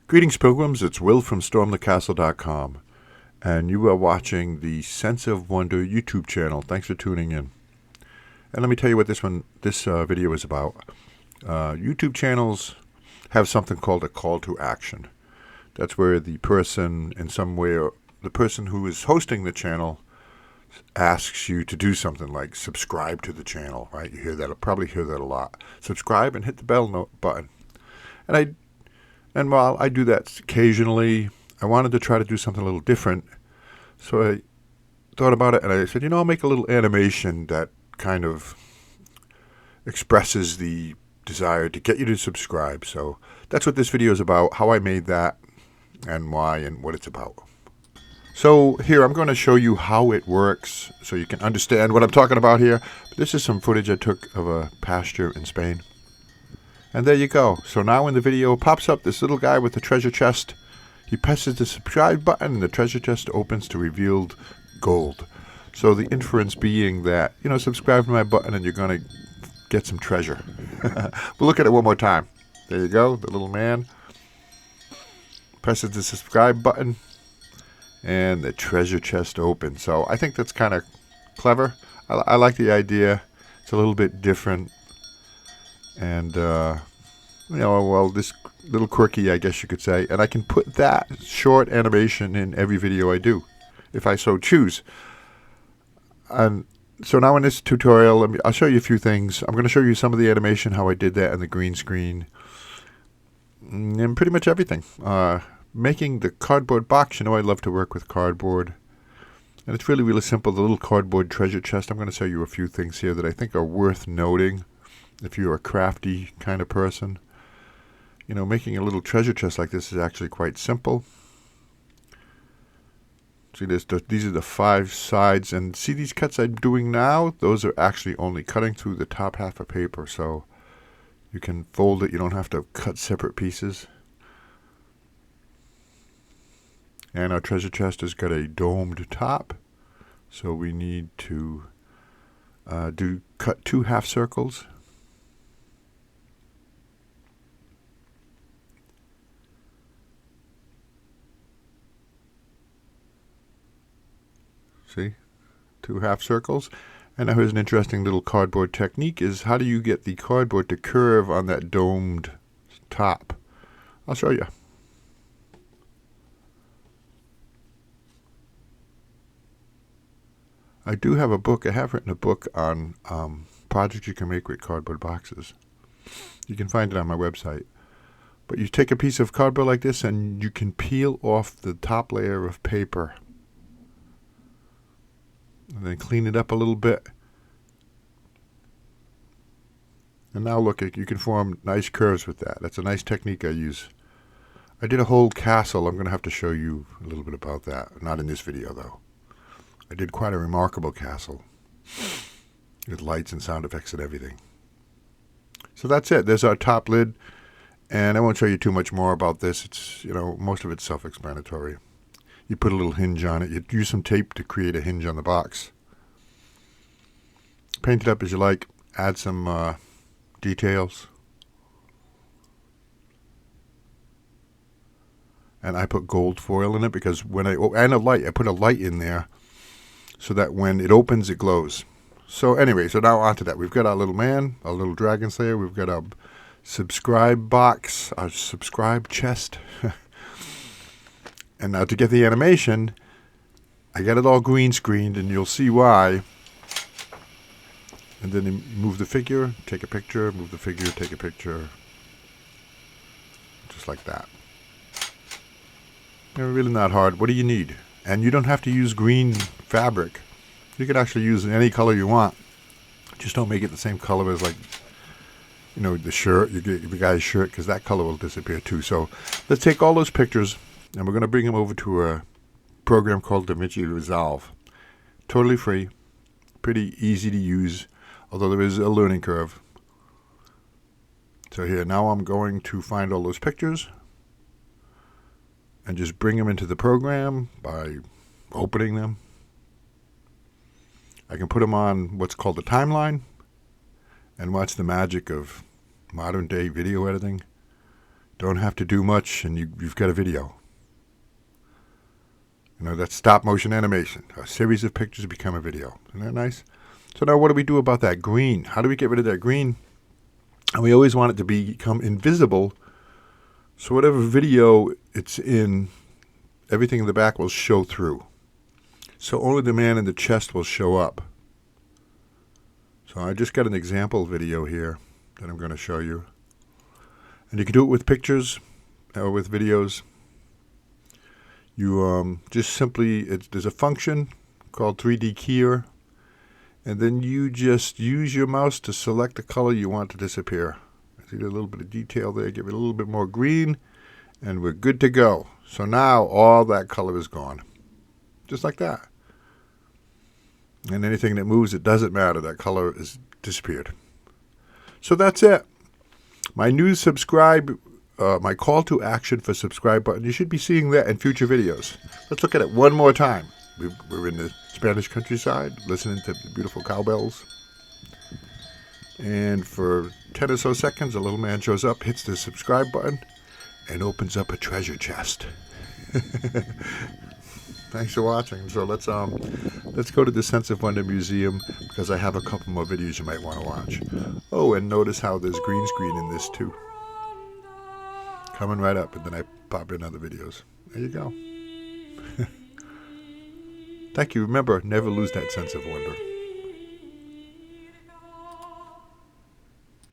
Greetings, pilgrims. It's Will from StormTheCastle.com, and you are watching the Sense of Wonder YouTube channel. Thanks for tuning in. And let me tell you what this video is about. YouTube channels have something called a call to action. That's where the person, in some way, or the person who is hosting the channel asks you to do something like subscribe to the channel, right? You hear that, probably hear that a lot. Subscribe and hit the bell button. And while I do that occasionally, I wanted to try to do something a little different. So I thought about it and I said, I'll make a little animation that kind of expresses the desire to get you to subscribe. So that's what this video is about, how I made that and why and what it's about. So here, I'm going to show you how it works so you can understand what I'm talking about here. This is some footage I took of a pasture in Spain. And there you go. So now when the video pops up, this little guy with the treasure chest, he presses the subscribe button and the treasure chest opens to revealed gold. So the inference being that, subscribe to my button and you're going to get some treasure. We'll look at it one more time. There you go. The little man presses the subscribe button and the treasure chest opens. So I think that's kind of clever. I like the idea. It's a little bit different. And, this little quirky, I guess you could say. And I can put that short animation in every video I do, if I so choose. And so now in this tutorial, I'll show you a few things. I'm going to show you some of the animation, how I did that in the green screen, and pretty much everything. Making the cardboard box. I love to work with cardboard. And it's really, really simple. The little cardboard treasure chest. I'm going to show you a few things here that I think are worth noting. If you're a crafty kind of person, making a little treasure chest like this is actually quite simple. See, these are the 5 sides, and see these cuts I'm doing now? Those are actually only cutting through the top half of paper, so you can fold it. You don't have to cut separate pieces. And our treasure chest has got a domed top, so we need to cut 2 half circles. See, 2 half circles. And now here's an interesting little cardboard technique, is how do you get the cardboard to curve on that domed top? I'll show you. I do have a book. I have written a book on projects you can make with cardboard boxes. You can find it on my website. But you take a piece of cardboard like this and you can peel off the top layer of paper. And then clean it up a little bit. And now look, you can form nice curves with that. That's a nice technique I use. I did a whole castle. I'm going to have to show you a little bit about that. Not in this video, though. I did quite a remarkable castle with lights and sound effects and everything. So that's it. There's our top lid. And I won't show you too much more about this. It's, most of it's self-explanatory. You put a little hinge on it. You use some tape to create a hinge on the box. Paint it up as you like. Add some details. And I put gold foil in it because and a light. I put a light in there so that when it opens, it glows. So anyway, so now onto that. We've got our little man, our little dragon slayer. We've got our subscribe box, our subscribe chest. And now to get the animation, I got it all green screened, and you'll see why. And then you move the figure, take a picture, move the figure, take a picture. Just like that. They're really not hard. What do you need? And you don't have to use green fabric. You can actually use any color you want. Just don't make it the same color as the shirt, the guy's shirt, because that color will disappear too. So let's take all those pictures. And we're going to bring them over to a program called DaVinci Resolve. Totally free. Pretty easy to use, although there is a learning curve. So here, now I'm going to find all those pictures and just bring them into the program by opening them. I can put them on what's called the timeline and watch the magic of modern day video editing. Don't have to do much, and you've got a video. You know, that's stop motion animation. A series of pictures become a video. Isn't that nice? So now what do we do about that green? How do we get rid of that green? And we always want it to become invisible. So whatever video it's in, everything in the back will show through. So only the man in the chest will show up. So I just got an example video here that I'm going to show you. And you can do it with pictures or with videos. You just simply, there's a function called 3D Keyer, and then you just use your mouse to select the color you want to disappear. See a little bit of detail there, give it a little bit more green, and we're good to go. So now all that color is gone, just like that. And anything that moves, it doesn't matter, that color is disappeared. So that's it. My new subscribe, my call to action for subscribe button, you should be seeing that in future videos. Let's look at it one more time. We're in the Spanish countryside, listening to the beautiful cowbells. And for 10 or so seconds, a little man shows up, hits the subscribe button, and opens up a treasure chest. Thanks for watching. So let's go to the Sense of Wonder Museum, because I have a couple more videos you might want to watch. Oh, and notice how there's green screen in this too. Coming right up, and then I pop in other videos. There you go. Thank you. Remember, never lose that sense of wonder.